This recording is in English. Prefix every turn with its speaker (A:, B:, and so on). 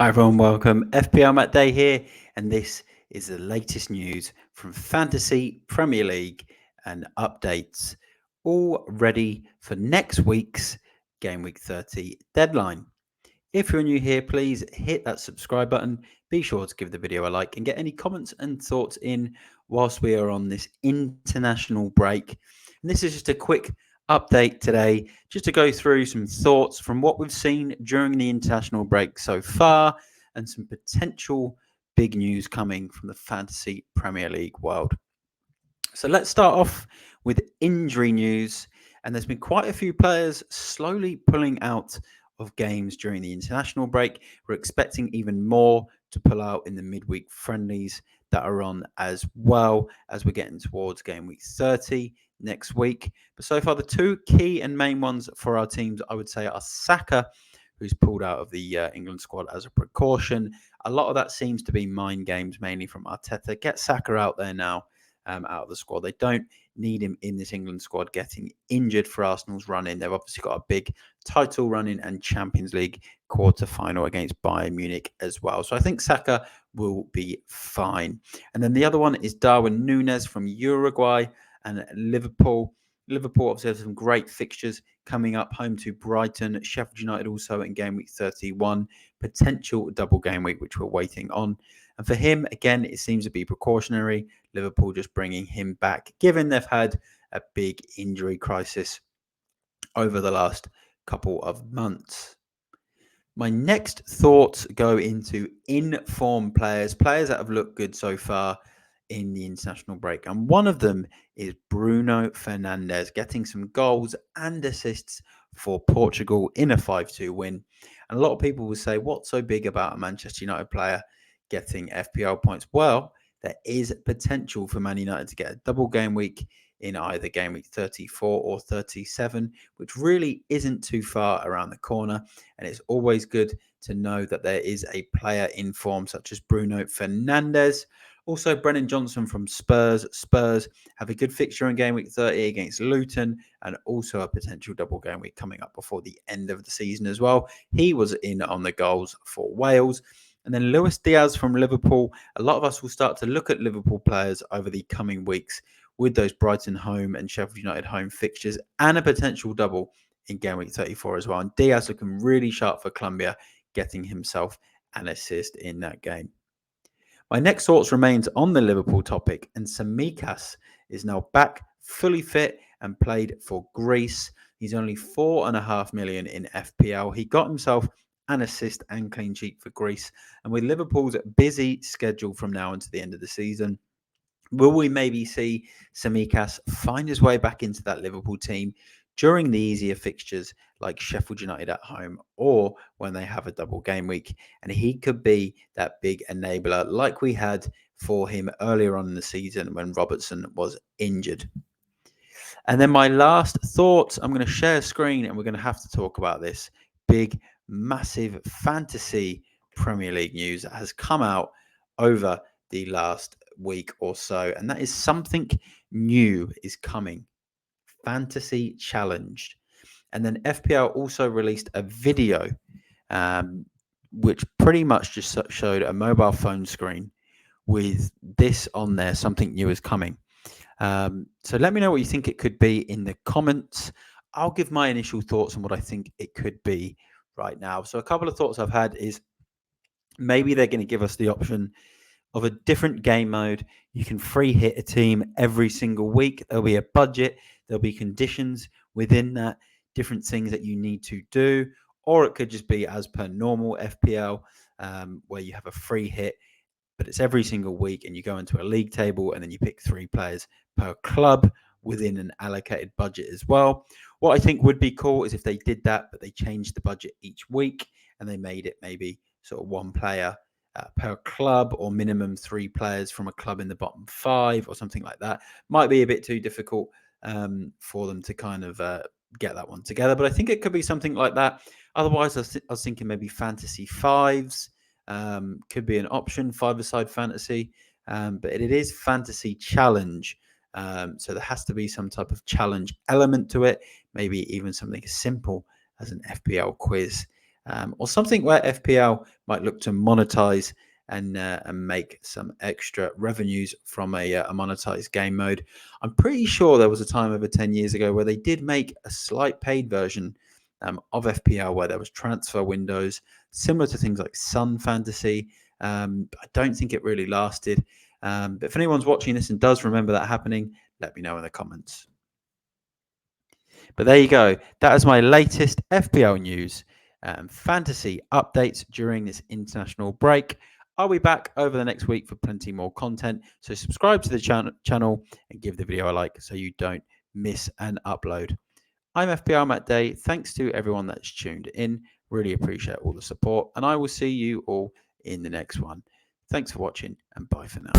A: Hi everyone, welcome. FPLMattDay here, and this is the latest news from Fantasy Premier League and updates, all ready for next week's Game Week 30 deadline. If you're new here, please hit that subscribe button. Be sure to give the video a like and get any comments and thoughts in whilst we are on this international break. And this is just a quick update today, just to go through some thoughts from what we've seen during the international break so far and some potential big news coming from the Fantasy Premier League world. So let's start off with injury news. And there's been quite a few players slowly pulling out of games during the international break. We're expecting even more to pull out in the midweek friendlies that are on, as well as we're getting towards game week 30 next week. But so far, the two key and main ones for our teams, I would say, are Saka, who's pulled out of the England squad as a precaution. A lot of that seems to be mind games, mainly from Arteta. Get Saka out there now. Out of the squad. They don't need him in this England squad getting injured for Arsenal's run in. They've obviously got a big title run in and Champions League quarter final against Bayern Munich as well. So I think Saka will be fine. And then the other one is Darwin Núñez from Uruguay and Liverpool. Liverpool obviously have some great fixtures coming up, home to Brighton, Sheffield United also in game week 31, potential double game week, which we're waiting on. And for him, again, it seems to be precautionary. Liverpool just bringing him back, given they've had a big injury crisis over the last couple of months. My next thoughts go into in-form players that have looked good so far in the international break. And one of them is Bruno Fernandes, getting some goals and assists for Portugal in a 5-2 win. And a lot of people will say, what's so big about a Manchester United player getting FPL points? Well, there is potential for Man United to get a double game week in either game week 34 or 37, which really isn't too far around the corner. And it's always good to know that there is a player in form such as Bruno Fernandes. Also, Brennan Johnson from Spurs. Spurs have a good fixture in game week 30 against Luton, and also a potential double game week coming up before the end of the season as well. He was in on the goals for Wales. And then Luis Diaz from Liverpool. A lot of us will start to look at Liverpool players over the coming weeks with those Brighton home and Sheffield United home fixtures and a potential double in game week 34 as well. And Diaz looking really sharp for Colombia, getting himself an assist in that game. My next thoughts remains on the Liverpool topic, and Tsimikas is now back fully fit and played for Greece. He's only 4.5 million in FPL. He got himself an assist and clean sheet for Greece. And with Liverpool's busy schedule from now until the end of the season, will we maybe see Tsimikas find his way back into that Liverpool team during the easier fixtures like Sheffield United at home, or when they have a double game week? And he could be that big enabler like we had for him earlier on in the season when Robertson was injured. And then my last thoughts, I'm going to share a screen and we're going to have to talk about this big, massive fantasy Premier League news that has come out over the last week or so. And that is something new is coming. Fantasy Challenged. And then FPL also released a video which pretty much just showed a mobile phone screen with this on there. Something new is coming. So let me know what you think it could be in the comments. I'll give my initial thoughts on what I think it could be right now. So a couple of thoughts I've had is maybe they're going to give us the option of a different game mode. You can free hit a team every single week. There'll be a budget. There'll be conditions within that, different things that you need to do. Or it could just be as per normal FPL, where you have a free hit, but it's every single week and you go into a league table and then you pick 3 players per club within an allocated budget as well. What I think would be cool is if they did that, but they changed the budget each week and they made it maybe sort of 1 player per club, or minimum 3 players from a club in the bottom 5 or something like that. Might be a bit too difficult for them to kind of get that one together, but I think it could be something like that. Otherwise, I was thinking maybe fantasy 5s could be an option, 5-a-side fantasy, but it is fantasy challenge. So there has to be some type of challenge element to it, maybe even something as simple as an FPL quiz. or something where FPL might look to monetize and make some extra revenues from a monetized game mode. I'm pretty sure there was a time over 10 years ago where they did make a slight paid version of FPL where there was transfer windows, similar to things like Sun Fantasy. I don't think it really lasted. But if anyone's watching this and does remember that happening, let me know in the comments. But there you go. That is my latest FPL news and fantasy updates during this international break. I'll be back over the next week for plenty more content. So subscribe to the channel and give the video a like so you don't miss an upload. I'm FPLMattDay. Thanks to everyone that's tuned in. Really appreciate all the support. And I will see you all in the next one. Thanks for watching and bye for now.